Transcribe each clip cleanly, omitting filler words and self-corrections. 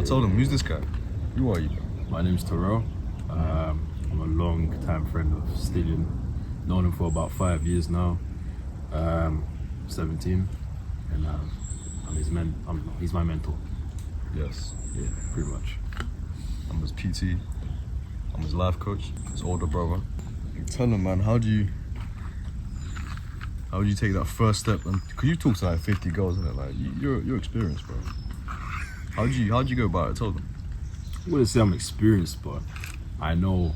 Tell them, who's this guy? Who are you, bro? My name's Terrell. I'm a long time friend of Stillion. Known him for about 5 years now. 17, and he's my mentor. Yes. Yeah, pretty much. I'm his PT. I'm his life coach. His older brother. Tell him, man, how do you take that first step? And cause you talk to like 50 girls, innit? Like you're experienced, bro. How'd you go about it? Tell them. I wouldn't say I'm experienced, but I know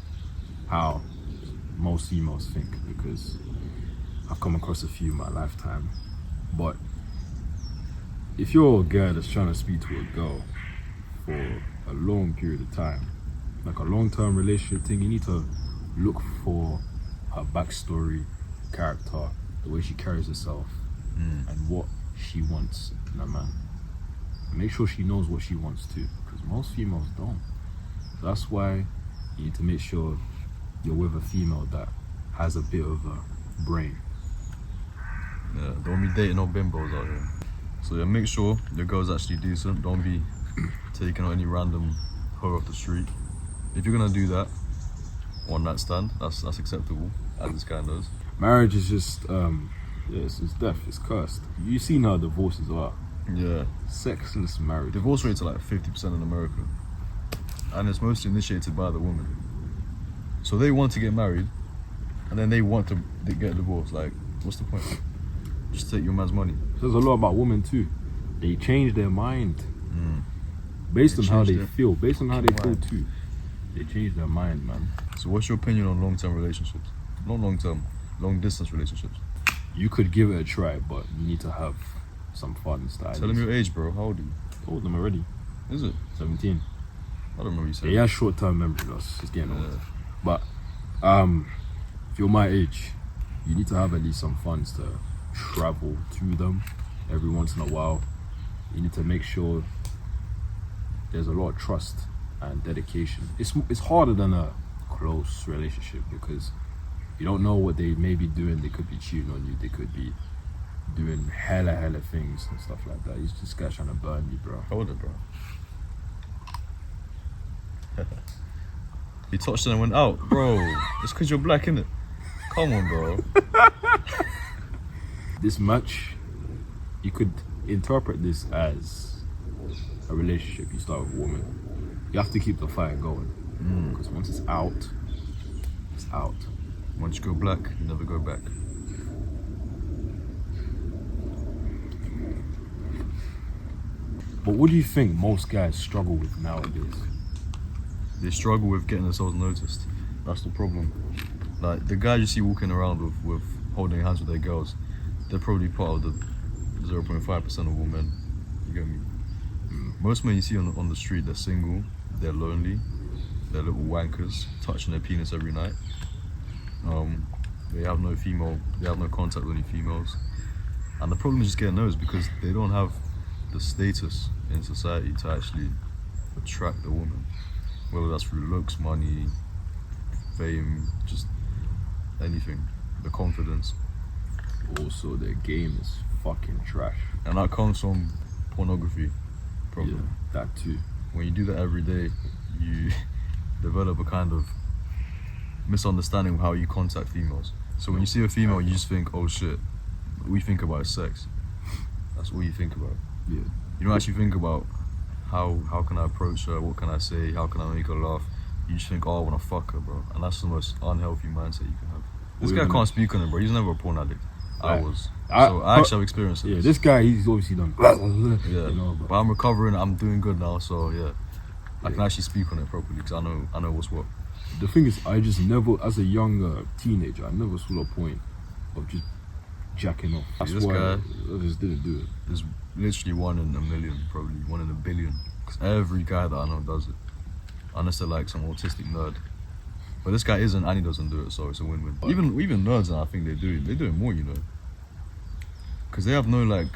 how most females think because I've come across a few in my lifetime. But if you're a guy that's trying to speak to a girl for a long period of time, like a long-term relationship thing, you need to look for her backstory, character, the way she carries herself, and what she wants in a man. Make sure she knows what she wants too, because most females don't. So that's why you need to make sure you're with a female that has a bit of a brain. Yeah, don't be dating no bimbos out here. So yeah, make sure your girl's actually decent. Don't be taking on any random hoe off the street. If you're gonna do that, one night stand, that's acceptable, as this guy knows. Marriage is just, it's death, it's cursed. You see how divorces are. Yeah. Sexless marriage. Divorce rates are like 50% in America. And it's mostly initiated by the woman. So they want to get married, and then they want to get divorced. Like, what's the point? Just take your man's money. There's a lot about women too. They change their mind based on how they feel. Based on how they feel too. They change their mind, man. So what's your opinion on long-term relationships? Not long-term, long-distance relationships. You could give it a try, but you need to have some fun style. Tell them your age, bro. How old are you? Told them already. Is it? 17. I don't know what you said. Yeah, he has short-term memory loss. He's getting old. But if you're my age, you need to have at least some funds to travel to them every once in a while. You need to make sure there's a lot of trust and dedication. It's harder than a close relationship because you don't know what they may be doing. They could be cheating on you. They could be doing hella things and stuff like that. He's just guys trying to burn you, bro. Hold it, bro. He touched it and went out, bro. It's because you're black, innit? Come on, bro. This match, you could interpret this as a relationship. You start with a woman. You have to keep the fire going. Because once it's out, it's out. Once you go black, you never go back. But what do you think most guys struggle with nowadays? They struggle with getting themselves noticed. That's the problem. Like the guys you see walking around with holding hands with their girls, they're probably part of the 0.5% of all men. You get me? Most men you see on the street, they're single, they're lonely, they're little wankers, touching their penis every night. They have no contact with any females. And the problem is just getting those because they don't have the status in society to actually attract a woman. Whether that's through looks, money, fame, just anything. The confidence. Also, their game is fucking trash. And that comes from pornography, probably. Yeah, that too. When you do that every day, you develop a kind of misunderstanding of how you contact females. So when you see a female, you just think, oh shit, we think about sex. That's all you think about. Yeah. You don't actually think about how can I approach her, what can I say, how can I make her laugh. You just think, oh, I want to fuck her, bro. And that's the most unhealthy mindset you can have. This guy can't speak on it, bro. He's never a porn addict. I was. So I actually have experience. Yeah, this guy, he's obviously done. Yeah, you know, but I'm recovering. I'm doing good now. So yeah, I can actually speak on it properly because I know what's what. The thing is, I just never, as a young teenager, I never saw a point of just jacking off. That's why I just didn't do it. There's literally 1 in a million, probably 1 in a billion. Because every guy that I know does it, unless they're like some autistic nerd. But this guy isn't, and he doesn't do it, so it's a win-win. Even nerds, I think they do it more, you know. Because they have no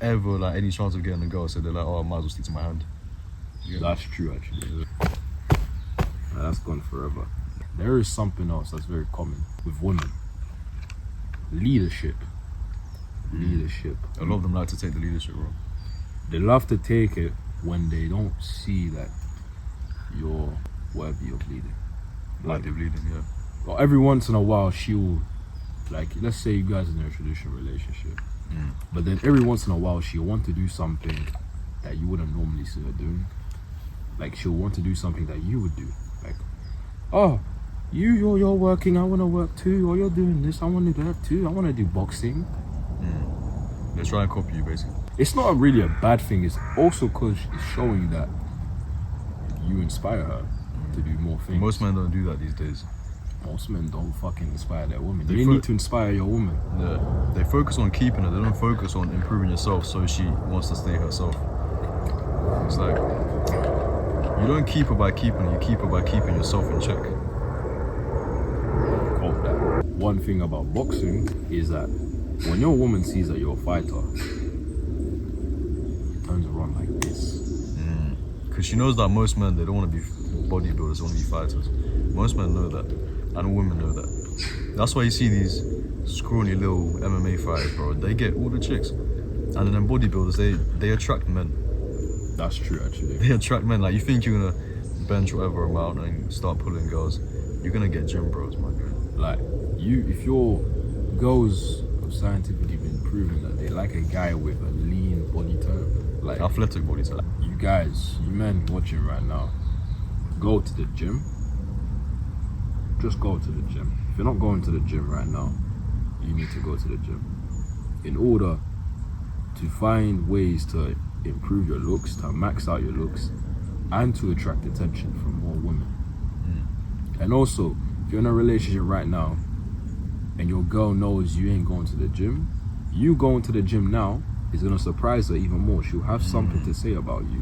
ever any chance of getting a girl, so they're like, oh, I might as well stick to my hand. That's true, actually. That's gone forever. There is something else that's very common with women. Leadership. A lot of them like to take the leadership role. They love to take it when they don't see that you're worthy of leading. Like they're bleeding, yeah. Well, every once in a while, she'll, like, let's say you guys are in a traditional relationship, but then every once in a while, she'll want to do something that you wouldn't normally see her doing. Like, she'll want to do something that you would do. Like, oh, you're working, I want to work too, or you're doing this, I want to do that too, I want to do boxing. They try and copy you, basically. It's not really a bad thing, it's also because it's showing that you inspire her to do more things. Most men don't do that these days. Most men don't fucking inspire their women. They You need to inspire your woman. Yeah. They focus on keeping her, they don't focus on improving yourself so she wants to stay herself. It's like, you don't keep her by keeping her, you keep her by keeping yourself in check. Quote that. One thing about boxing is that when your woman sees that you're a fighter, it turns around like this. Because she knows that most men, they don't want to be bodybuilders, they want to be fighters. Most men know that, and women know that. That's why you see these scrawny little MMA fighters, bro. They get all the chicks. And then bodybuilders, they attract men. That's true, actually. They attract men. Like, you think you're gonna bench whatever amount and start pulling girls, you're gonna get gym bros, my guy. Like, if your girls have scientifically been proven that they like a guy with a lean body type, like Athletic body type. you guys, you men watching right now, go to the gym. Just go to the gym. If you're not going to the gym right now, you need to go to the gym in order to find ways to improve your looks, to max out your looks, and to attract attention from more women. And also, if you're in a relationship right now and your girl knows you ain't going to the gym, you going to the gym now is gonna surprise her even more. She'll have something to say about you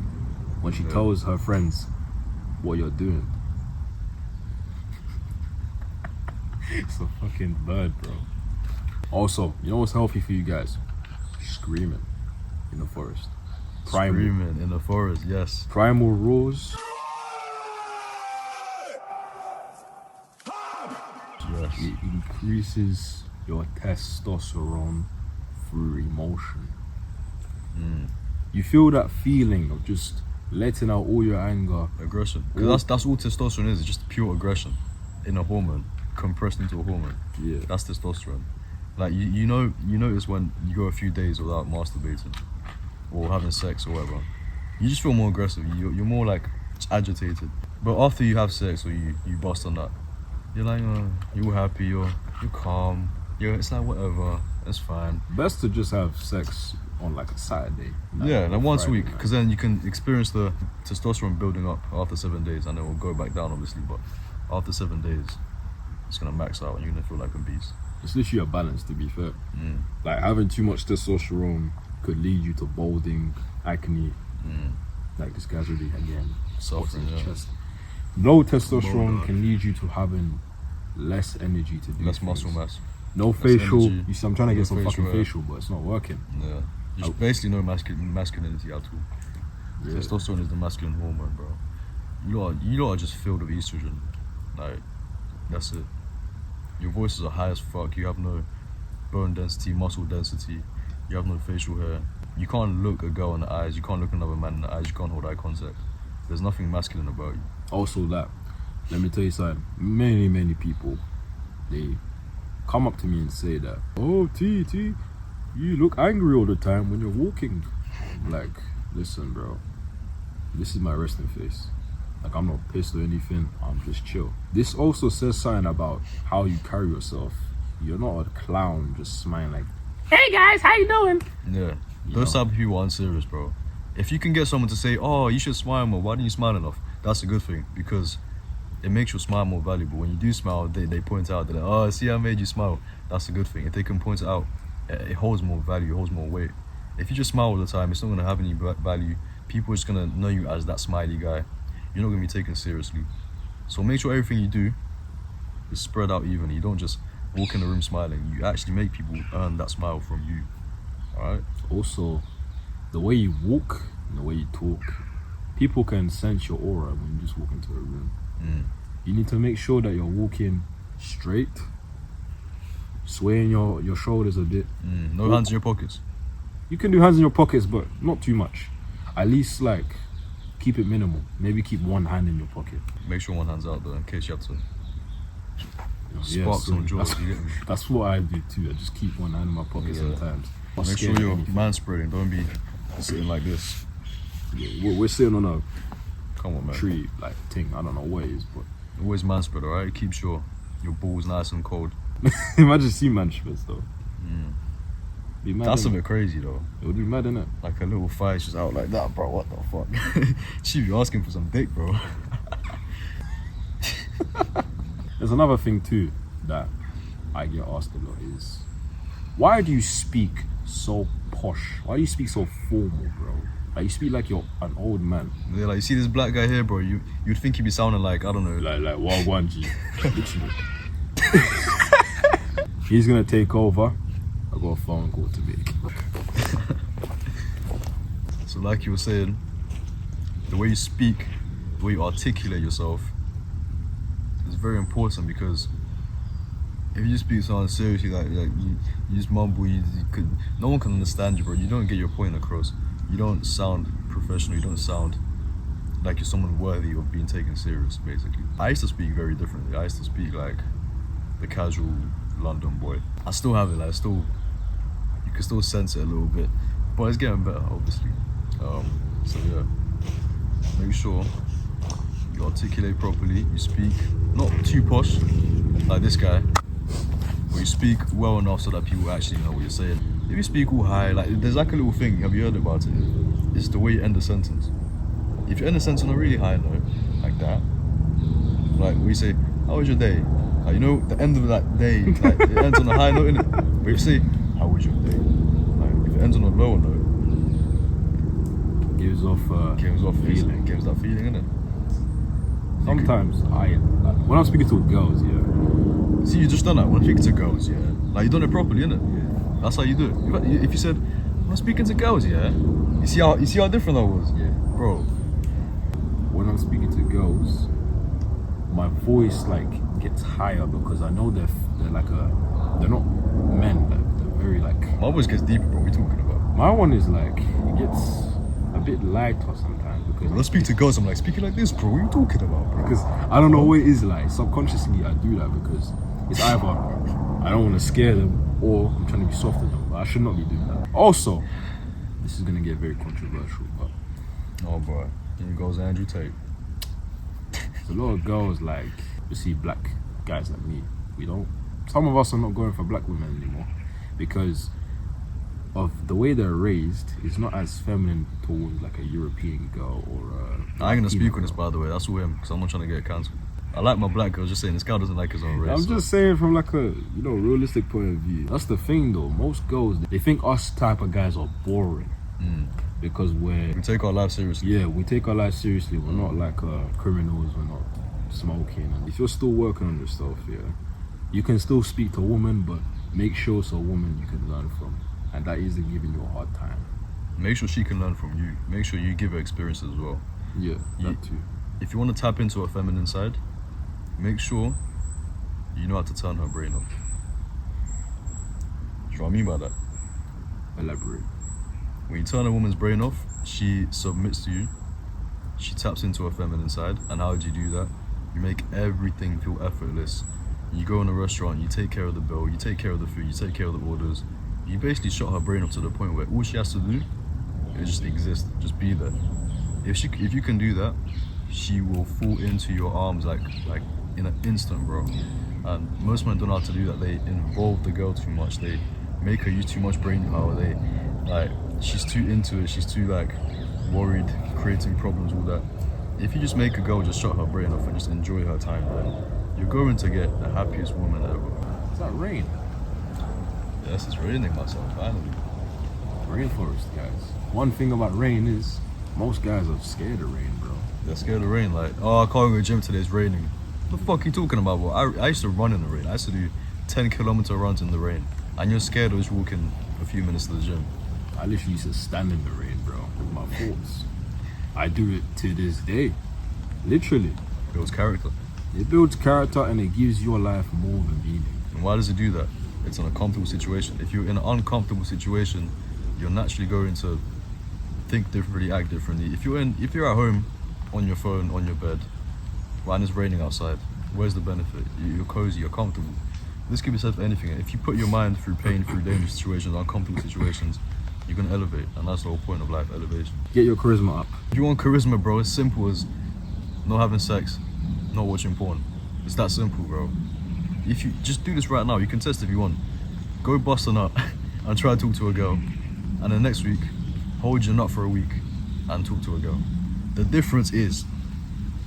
when she tells her friends what you're doing. It's a fucking bird, bro. Also, you know what's healthy for you guys? Screaming in the forest. Screaming in the forest, yes. Primal roars. Yes. It increases your testosterone through emotion. You feel that feeling of just letting out all your anger. Aggression. Because that's all testosterone is. It's just pure aggression in a hormone, compressed into a hormone. Yeah. That's testosterone. Like, you notice when you go a few days without masturbating or having sex or whatever, you just feel more aggressive. You're more like agitated. But after you have sex or you bust on that, you're like, you're happy, you're calm. It's like, whatever, it's fine. Best to just have sex on like a Saturday. Yeah, like once a Friday week, night. because then you can experience the testosterone building up after 7 days, and it will go back down, obviously. But after 7 days, it's gonna max out, and you're gonna feel like a beast. It's literally a balance, to be fair. Like, having too much testosterone could lead you to balding, acne. Like, this guy's really, again, spots in Suffering, his yeah. chest. Low testosterone Boulder. can lead you to having less energy to do Less things. muscle mass. No less facial. energy, You see, I'm trying to no get some facial fucking hair. facial, but it's not working. Yeah. Just basically no masculinity at all. Yeah. Testosterone is the masculine hormone, bro. You lot are just filled with estrogen. Like, that's it. Your voices are high as fuck. You have no bone density, muscle density. You have no facial hair. You can't look a girl in the eyes. You can't look another man in the eyes. You can't hold eye contact. There's nothing masculine about you. Also, that, let me tell you something. Many people, they come up to me and say that, oh, T, you look angry all the time when you're walking. I'm like, listen, bro, this is my resting face. Like, I'm not pissed or anything, I'm just chill. This also says something about how you carry yourself. You're not a clown just smiling like, hey guys, how you doing? Yeah. You Those know. type of people aren't serious, bro. If you can get someone to say, oh, you should smile more, why don't you smile enough? That's a good thing, because it makes your smile more valuable. When you do smile, they point out, they're like, oh, see, I made you smile. That's a good thing. If they can point it out, it holds more value, it holds more weight. If you just smile all the time, it's not going to have any value. People are just going to know you as that smiley guy. You're not going to be taken seriously. So make sure everything you do is spread out evenly. You don't just walk in the room smiling. You actually make people earn that smile from you. Alright? Also, the way you walk and the way you talk, people can sense your aura when you just walk into a room. You need to make sure that you're walking straight, swaying your shoulders a bit. No hands in your pockets. You can do hands in your pockets, but not too much. At least like keep it minimal. Maybe keep one hand in your pocket. Make sure one hand's out though, in case you have to Yeah, spark so some joy. that's, You get me? that's what I do too. I just keep one hand in my pocket Yeah. sometimes. Not Make scared sure of you're anything. man spreading. Don't be sitting like this. Yeah, we're sitting on a Come on, man. tree like thing. I don't know what it is, but Always man spread, alright? Keep sure your balls nice and cold. imagine sea man shivers though. Be mad. That's a innit? bit crazy though. It would be mad, innit? Like a little fire just out like that, bro. What the fuck? She be asking for some dick, bro. There's another thing too that I get asked a lot is, why do you speak so posh? Why do you speak so formal, bro? Like you speak like you're an old man. They're like, you see this black guy here, bro? You'd think he'd be sounding like, I don't know. Like Wagwanji. Literally. He's gonna take over. I got a phone call to make. So like you were saying, the way you speak, the way you articulate yourself is very important, because if you speak someone seriously, like you just mumble, no one can understand you, bro. You don't get your point across. You don't sound professional. You don't sound like you're someone worthy of being taken serious, basically. I used to speak very differently. I used to speak like the casual London boy. I still have it, like you can still sense it a little bit, but it's getting better, obviously. So yeah, make sure you articulate properly. You speak not too posh, like this guy, but you speak well enough so that people actually know what you're saying. If you speak all high, like there's like a little thing, have you heard about it? It's the way you end a sentence. If you end a sentence on a really high note, like that, like we say, how was your day? Like, you know, the end of that day, like it ends on a high note, innit? But if you say, how was your day? Like if it ends on a lower note, Gives off feeling. Gives that feeling, innit? Sometimes when I'm speaking to girls, yeah. See, you just done that when speaking to girls, yeah. Like you done it properly, innit? Yeah. That's how you do it. If you said, I'm speaking to girls, yeah. You see how different that was, Yeah. bro. When I'm speaking to girls, my voice like gets higher because I know they're not men, they're very like. My voice gets deeper, bro. What are you talking about? My one is like, it gets a bit lighter sometimes because When I speak to girls, I'm like, speaking like this, bro. What are you talking about, bro? because I don't know what it is, like subconsciously I do that because it's either I don't want to scare them or I'm trying to be soft to them, but I should not be doing that. Also, this is gonna get very controversial, but Oh, bro. Here goes Andrew Tate. there's a lot of girls like, you see black guys like me, some of us are not going for black women anymore because of the way they're raised. It's not as feminine towards like a European girl or a I ain't gonna speak Latino on this, girl. by the way. That's all him, because I'm not trying to get cancelled. I like my black girls, just saying this guy doesn't like his own race. I'm just saying from like a realistic point of view. That's the thing though. Most girls, they think us type of guys are boring because we take our life seriously. we take our life seriously. We're not like criminals. We're not smoking. And if you're still working on yourself, you can still speak to a woman, but make sure it's a woman you can learn from, and that isn't giving you a hard time. Make sure she can learn from you. Make sure you give her experiences as well. Yeah, that too. If you want to tap into her feminine side, make sure you know how to turn her brain off. Do you know what I mean by that? Elaborate. When you turn a woman's brain off, she submits to you. She taps into her feminine side. And how do you do that? You make everything feel effortless. You go in a restaurant, you take care of the bill, you take care of the food, you take care of the orders. You basically shut her brain off to the point where all she has to do is just exist, just be there. If you can do that, she will fall into your arms like in an instant, bro. And most men don't know how to do that. They involve the girl too much. They make her use too much brain power. She's too into it. She's too worried, creating problems, all that. If you just make a girl just shut her brain off and just enjoy her time, then you're going to get the happiest woman ever. Is that rain? Yes, it's raining, myself, finally. Rainforest, guys. One thing about rain is most guys are scared of rain, bro. They're scared of rain, like, oh, I can't go to the gym today, it's raining. What the fuck are you talking about, bro? I used to run in the rain. I used to do 10-kilometer runs in the rain. And you're scared of just walking a few minutes to the gym. I literally used to stand in the rain, bro, with my thoughts. I do it to this day. Literally. It was character. It builds character and it gives your life more of a meaning. And why does it do that? It's an uncomfortable situation. If you're in an uncomfortable situation, you're naturally going to think differently, act differently. If you're at home on your phone, on your bed, right, and it's raining outside. Where's the benefit? You're cozy, you're comfortable. This could be said for anything. If you put your mind through pain, through dangerous situations, uncomfortable situations, you're gonna elevate, and that's the whole point of life, elevation. Get your charisma up. If you want charisma, bro, it's simple as not having sex, not watching porn. It's that simple, bro. If you just do this right now, you can test if you want. Go bust a nut and try to talk to a girl, and then next week, hold your nut for a week and talk to a girl. The difference is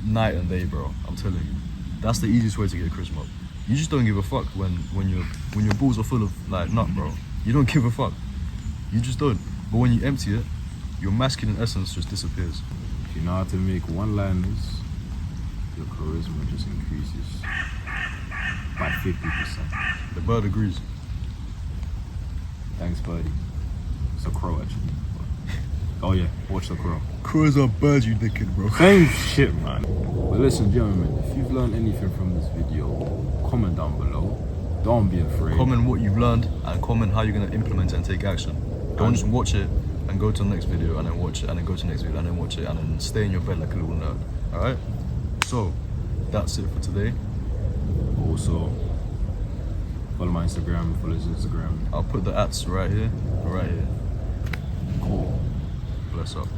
night and day, bro. I'm telling you, that's the easiest way to get charisma up. You just don't give a fuck when your balls are full of like nut, bro. You don't give a fuck. You just don't. But when you empty it, your masculine essence just disappears. If you know how to make one-liners, your charisma just increases by 50%. The bird agrees. Thanks, buddy. It's a crow, actually. Oh yeah, watch the crow. Crows are birds, you dickhead, bro. Same shit, man. But listen, gentlemen, if you've learned anything from this video, comment down below. Don't be afraid. Comment what you've learned and comment how you're gonna implement it and take action. Don't just watch it and go to the next video and then watch it and then go to the next video and then watch it and then stay in your bed like a little nerd. Alright? So, that's it for today. Also, follow my Instagram, follow his Instagram. I'll put the ats right here. Right here. Cool. Bless up.